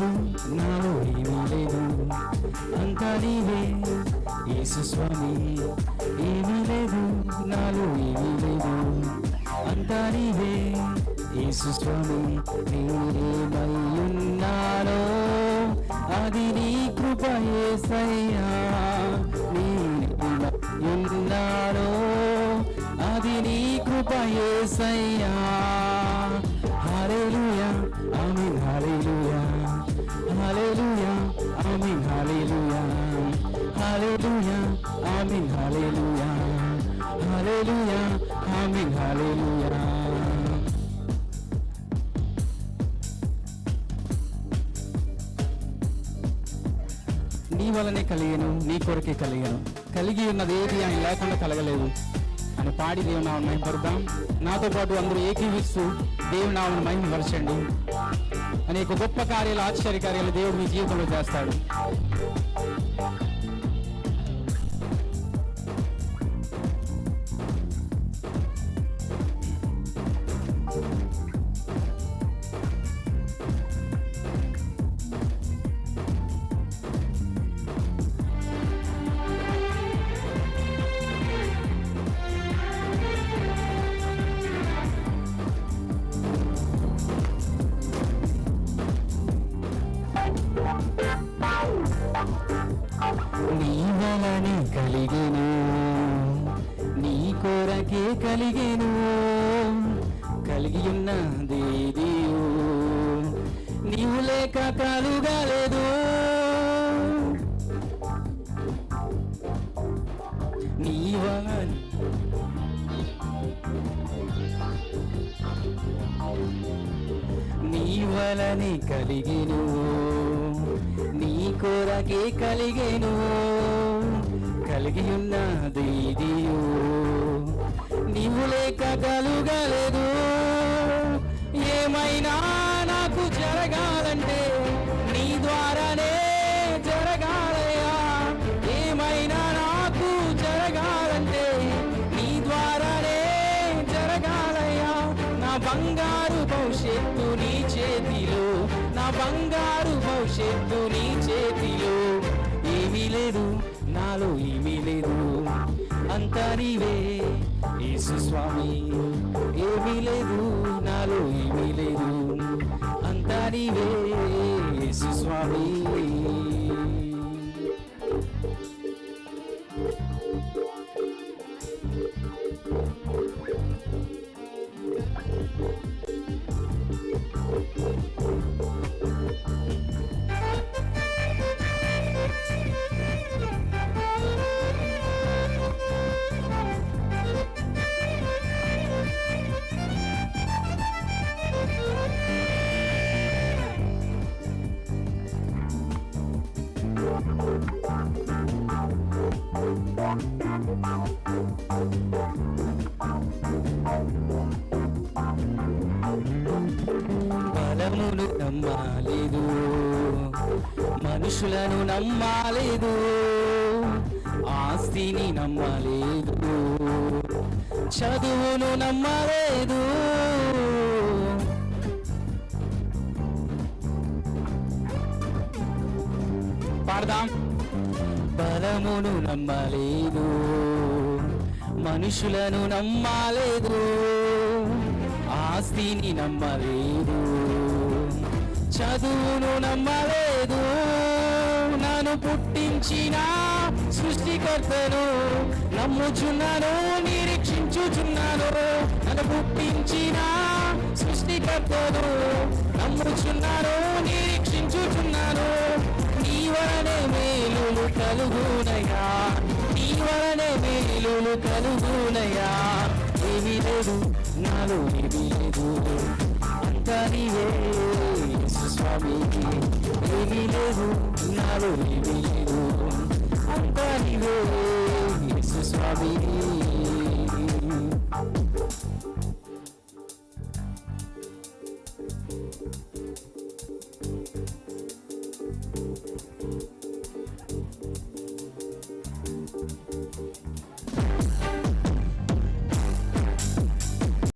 లేదు, నాలో ఏమీ లేదు, అంతా నీవే యేసు స్వామి. ఏమీ లేదు, నాలో ఏమీ లేదు, అంతా నీవే యేసు స్వామి. నేనేమయ్యున్నానో అది నీ కృప యేసయ్యా. నేనేమయ్యున్నానో అది నీ కృప యేసయ్యా. హల్లెలూయా ఆమేన్, హల్లెలూయా, హల్లెలూయా ఆమేన్, హల్లెలూయా, హల్లెలూయా ఆమేన్, హల్లెలూయా, హల్లెలూయా ఆమేన్, హల్లెలూయా. నీ వలనే కలిగాను, నీ కొరకే కలిగాను, కలిగి ఉన్నది ఏది ఆయన లేకుండా కలగలేదు అని పాడి దేవుని నామమును మహిమపరుద్దాం. నాతో పాటు అందరూ ఏకీవిస్తూ దేవుని నామమును మహిమపరచండి. అనేక గొప్ప కార్యాలు, ఆశ్చర్య కార్యాలు దేవుడు మీ జీవితంలో చేస్తాడు. నీ వలనే కలిగెను, నీ కొరకే కలిగెను, కలిగి ఉన్నదేదియో నీవు లేక కలుగలేదు. నీ వలనే నీ వలనే కలిగెను, నీ కొరకే కలిగెను, కలిగి ఉన్నదేదియో నీవు లేక కలుగలేదు. ఏమైనా నాకు జరగాలంటే నీ ద్వారానే జరగాలయ్యా. ఏమైనా నాకు జరగాలంటే నీ ద్వారానే జరగాలయ్యా. నా బంగారు భవిష్యత్తు నీ చేతిలో, నా బంగారు భవిష్యత్తు నీ చేతిలో. ఏమీ లేదు, నాలో ఏమీ లేదు, అంతా నీవే యేసు స్వామి. ఏమీ లేదు, నాలో ఏమీ లేదు, అంతా నీవే యేసు స్వామి. బలమును నమ్మాలేదు, మనుషులను నమ్మాలేదు, ఆస్తిని నమ్మలేదు, చదువును నమ్మలేదు. పాడదాం. బలమును నమ్మలేదు, మనుషులను నమ్మలేదు, ఆస్తిని నమ్మలేదు, చదువును నమ్మలేదు. నన్ను పుట్టించిన సృష్టికర్తను నమ్ముచున్నాను, నిరీక్షించుచున్నాను. నన్ను పుట్టించిన సృష్టికర్తను నమ్ముచున్నాను, నిరీక్షించుచున్నాను. నీ వలనే మేలులు కలుగునయా, నీ వలనే మేలులు కలుగునయా. ఏమీ లేదు, నాలో ఏమీ లేదు, అంతా నీవే యేసు స్వామి. ఏమీ లేదు, నాలో ఏమీ లేదు, అంతా నీవే యేసు స్వామి.